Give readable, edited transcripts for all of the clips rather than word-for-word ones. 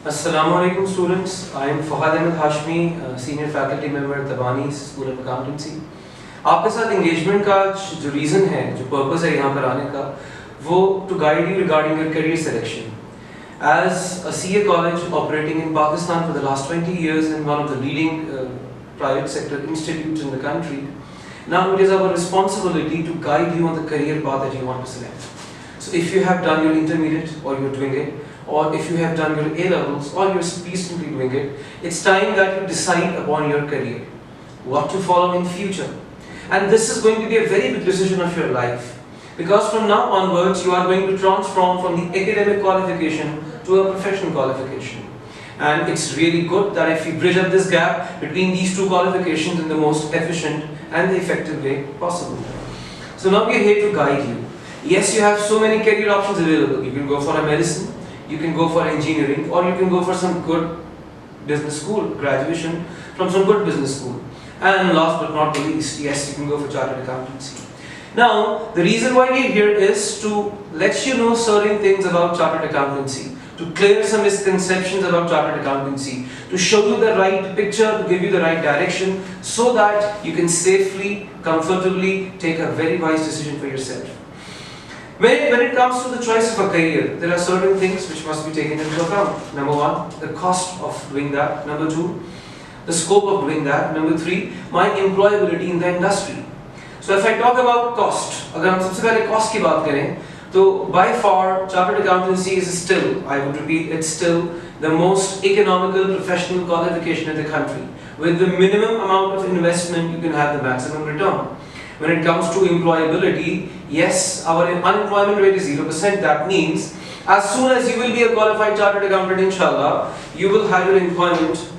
Assalamu alaikum students. I am Fahad Ahmed Hashmi, senior faculty member at Tabani School of Accountancy. आपके साथ engagement का जो reason है, जो purpose है यहाँ पर आने का, वो to guide you regarding your career selection. As a CA college operating in Pakistan for the last 20 years and one of the leading private sector institutes in the country, now it is our responsibility to guide you on the career path that you want to select. So if you have done your intermediate or you're doing it, or if you have done your A-levels or you're recently doing it, it's time that you decide upon your career, what to follow in future. And this is going to be a very big decision of your life, because from now onwards you are going to transform from the academic qualification to a professional qualification. And it's really good that if you bridge up this gap between these two qualifications in the most efficient and the effective way possible. So now we are here to guide you. Yes, you have so many career options available. You can go for a medicine, you can go for engineering, or you can go for some good business school, graduation from some good business school. And last but not the least, yes, you can go for chartered accountancy. Now, the reason why we're here is to let you know certain things about chartered accountancy, to clear some misconceptions about chartered accountancy, to show you the right picture, to give you the right direction, so that you can safely, comfortably take a very wise decision for yourself. When it comes to the choice of a career, there are certain things which must be taken into account. Number one, the cost of doing that. Number two, the scope of doing that. Number three, my employability in the industry. So if I talk about cost, अगर हम सबसे पहले cost की बात करें, तो by far chartered accountancy is still, I would repeat, it's still the most economical professional qualification in the country. With the minimum amount of investment, you can have the maximum return. When it comes to employability, yes, our unemployment rate is 0%. That means as soon as you will be a qualified chartered accountant, inshallah, you will have your employment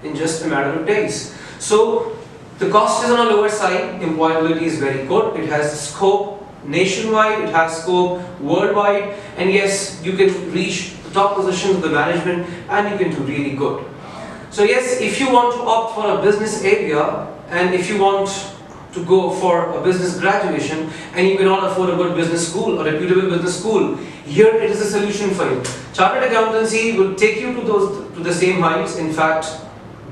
in just a matter of days. So the cost is on a lower side, employability is very good, it has scope nationwide, it has scope worldwide, and yes, you can reach the top positions of the management and you can do really good. So yes, if you want to opt for a business area and if you want to go for a business graduation and you cannot afford a good business school or reputable business school, here it is a solution for you. Chartered accountancy will take you to the same heights, in fact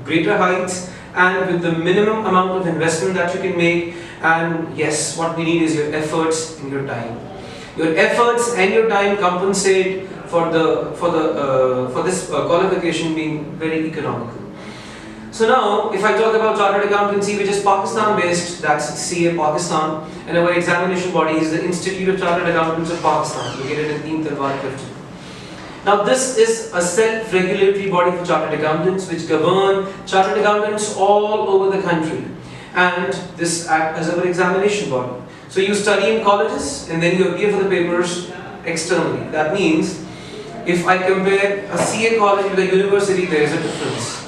greater heights, and with the minimum amount of investment that you can make. And yes, what we need is your efforts and your time. Your efforts and your time compensate for this qualification being very economical. So now, if I talk about chartered accountancy, which is Pakistan based, that's CA Pakistan, and our examination body is the Institute of Chartered Accountants of Pakistan, located in Tabani. Now this is a self-regulatory body for chartered accountants which govern chartered accountants all over the country, and this acts as our examination body. So you study in colleges and then you appear for the papers externally. That means if I compare a CA college with a university, there is a difference.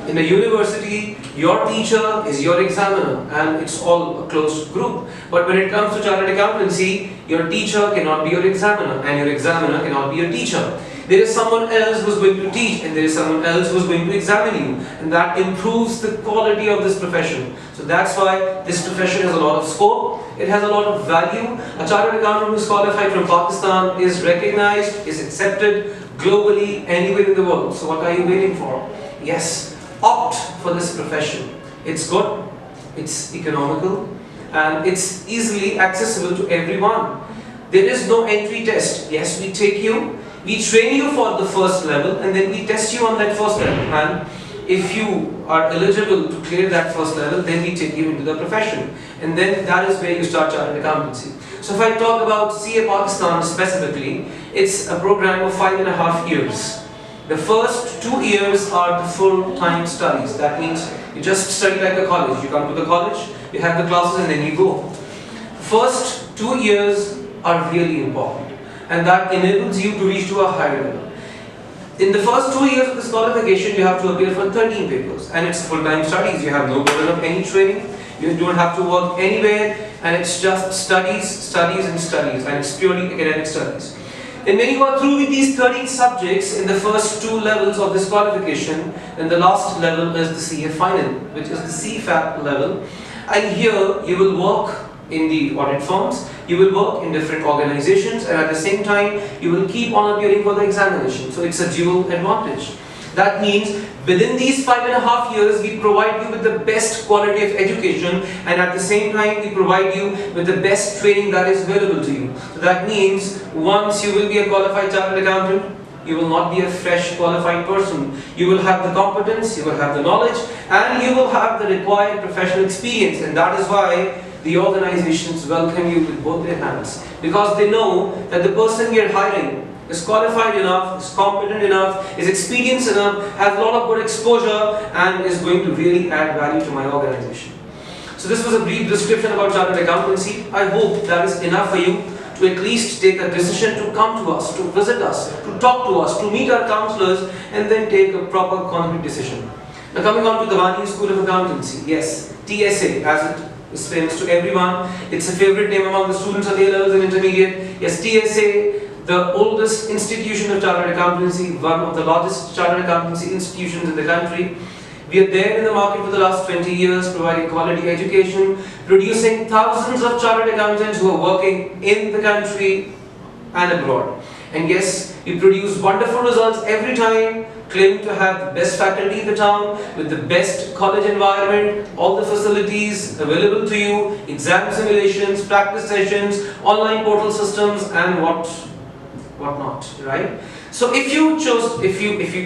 In a university, your teacher is your examiner and it's all a closed group. But when it comes to chartered accountancy, your teacher cannot be your examiner and your examiner cannot be your teacher. There is someone else who is going to teach and there is someone else who is going to examine you, and that improves the quality of this profession. So that's why this profession has a lot of scope, it has a lot of value. A chartered accountant who is qualified from Pakistan is recognized, is accepted globally anywhere in the world. So what are you waiting for? Yes, opt for this profession. It's good, it's economical, and it's easily accessible to everyone. There is no entry test. Yes, we take you, we train you for the first level and then we test you on that first level, and if you are eligible to clear that first level, then we take you into the profession, and then that is where you start chartered accountancy. So if I talk about CA Pakistan specifically, it's a program of 5.5 years. The first 2 years are the full-time studies. That means you just study like a college. You come to the college, you have the classes and then you go. First 2 years are really important, and that enables you to reach to a higher level. In the first 2 years of this qualification, you have to appear for 13 papers, and it's full-time studies. You have no burden of any training, you don't have to work anywhere, and it's just studies, studies and studies, and it's purely academic studies. And when you are through with these 13 subjects in the first 2 levels of this qualification, then the last level is the CA final, which is the CFAP level, and here you will work in the audit firms, you will work in different organizations, and at the same time you will keep on appearing for the examination. So it's a dual advantage. That means within these 5.5 years, we provide you with the best quality of education, and at the same time, we provide you with the best training that is available to you. So that means once you will be a qualified chartered accountant, you will not be a fresh qualified person. You will have the competence, you will have the knowledge, and you will have the required professional experience. And that is why the organizations welcome you with both their hands. Because they know that the person we are hiring is qualified enough, is competent enough, is experienced enough, has a lot of good exposure, and is going to really add value to my organization. So this was a brief description about chartered accountancy. I hope that is enough for you to at least take a decision to come to us, to visit us, to talk to us, to meet our counselors, and then take a proper concrete decision. Now coming on to the Tabani School of Accountancy. Yes, TSA, as it is famous to everyone. It's a favorite name among the students of A-levels and intermediate. Yes, TSA, the oldest institution of chartered accountancy, one of the largest chartered accountancy institutions in the country. We are there in the market for the last 20 years, providing quality education, producing thousands of chartered accountants who are working in the country and abroad. And yes, we produce wonderful results every time, claiming to have the best faculty in the town, with the best college environment, all the facilities available to you, exam simulations, practice sessions, online portal systems, and whatnot, right? So if you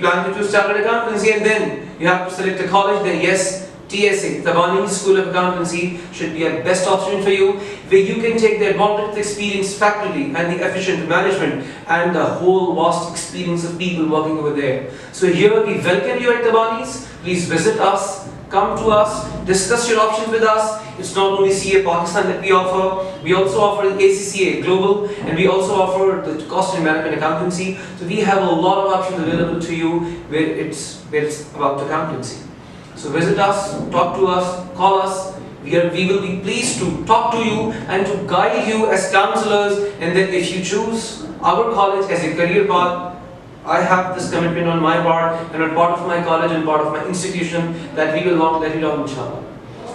plan to choose chartered accountancy and then you have to select a college, then yes, TSA, Tabani School of Accountancy, should be a best option for you, where you can take the advantage of the experienced faculty and the efficient management and the whole vast experience of people working over there. So here we welcome you at Tabani's. Please visit us, come to us, discuss your options with us. It's not only CA Pakistan that we offer, we also offer ACCA Global, and we also offer the cost and management accountancy. So we have a lot of options available to you where it's about accountancy. So visit us, talk to us, call us. We will be pleased to talk to you and to guide you as counselors. And then if you choose our college as a career path, I have this commitment on my part and on part of my college and part of my institution that we will not let you down, inshallah.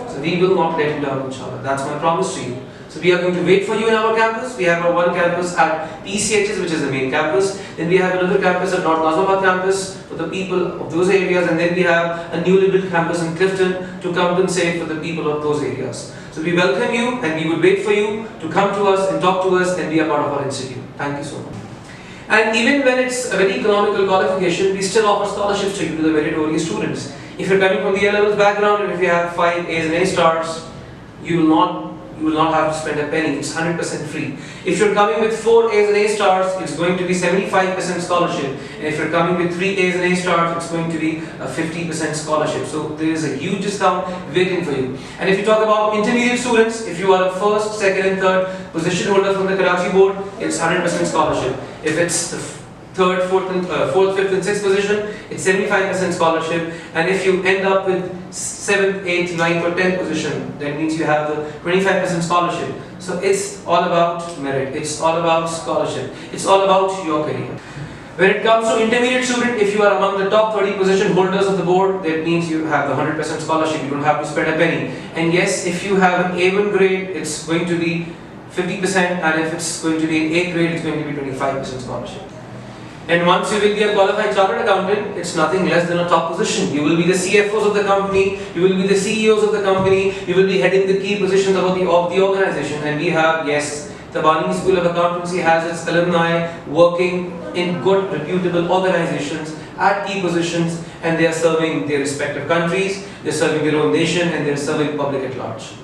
So we will not let you down, inshallah. That's my promise to you. So we are going to wait for you in our campus. We have our one campus at PCHS, which is the main campus. Then we have another campus at North Nazimabad campus for the people of those areas. And then we have a newly built campus in Clifton to compensate for the people of those areas. So we welcome you and we would wait for you to come to us and talk to us and be a part of our institute. Thank you so much. And even when it's a very economical qualification, we still offer scholarships to you, to the meritorious students. If you're coming from the A-levels background and if you have 5 A's and A stars, you will not have to spend a penny. It's 100% free. If you're coming with 4 A's and A stars, it's going to be 75% scholarship. And if you're coming with 3 A's and A stars, it's going to be a 50% scholarship. So there is a huge discount waiting for you. And if you talk about intermediate students, if you are a first, second and third position holder from the Karachi board, it's 100% scholarship. If it's the third, fourth, fifth and sixth position, it's 75% scholarship. And if you end up with 7th, 8th, 9th or 10th position, that means you have the 25% scholarship. So it's all about merit, it's all about scholarship, it's all about your career. When it comes to intermediate student, if you are among the top 30 position holders of the board, that means you have the 100% scholarship, you don't have to spend a penny. And yes, if you have an A1 grade, it's going to be 50%, and if it's going to be an A grade, it's going to be 25% scholarship. And once you will be a qualified chartered accountant, it's nothing less than a top position. You will be the CFOs of the company, you will be the CEOs of the company, you will be heading the key positions of the organization. And we have, yes, the Tabani School of Accountancy has its alumni working in good, reputable organizations at key positions, and they are serving their respective countries, they are serving their own nation, and they are serving public at large.